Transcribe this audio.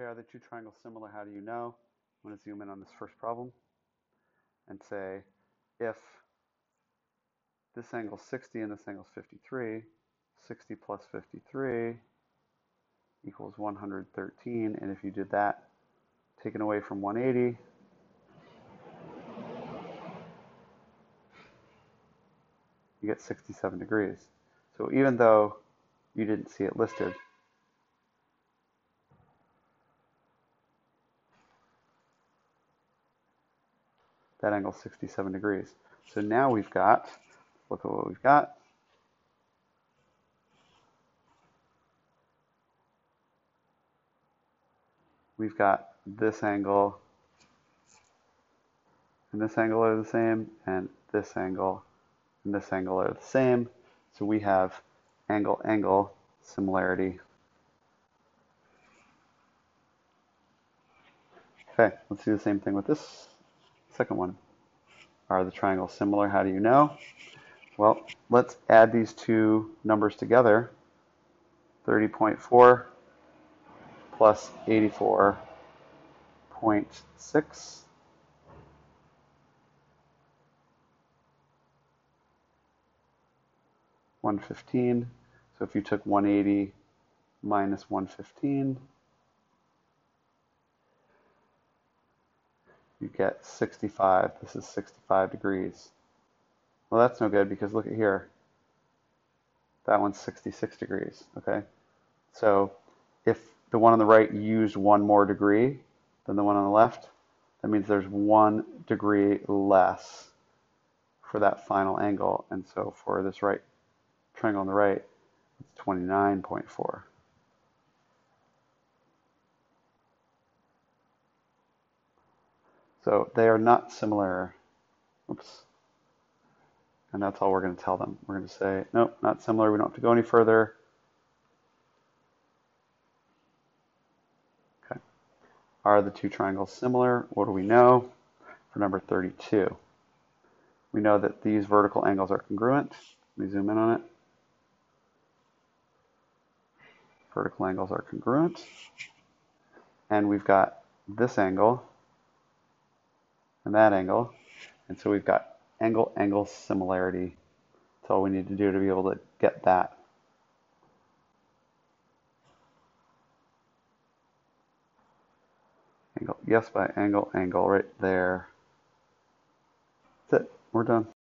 Okay, are the two triangles similar? How do you know? I'm going to zoom in on this first problem and say if this angle is 60 and this angle is 53, 60 plus 53 equals 113. And if you did that, taken away from 180, you get 67 degrees. So even though you didn't see it listed, that angle is 67 degrees. So now we've got, look at what we've got. We've got this angle and this angle are the same, and this angle and this angle are the same. So we have angle-angle similarity. Okay, let's do the same thing with this second one. Are the triangles similar? How do you know? Well, let's add these two numbers together. 30.4 plus 84.6. $115. So if you took 180 minus 115, you get 65. This is 65 degrees. Well, that's no good because look at here. That one's 66 degrees, okay? So if the one on the right used one more degree than the one on the left, that means there's 1 degree less for that final angle. And so for this right triangle on the right, it's 29.4. So they are not similar. Oops. And that's all we're going to tell them. We're going to say, nope, not similar. We don't have to go any further. Okay. Are the two triangles similar? What do we know? For number 32, we know that these vertical angles are congruent. Let me zoom in on it. Vertical angles are congruent. And we've got this angle and that angle. And so we've got angle-angle similarity. That's all we need to do to be able to get that. Angle, yes, by angle, angle right there. That's it. We're done.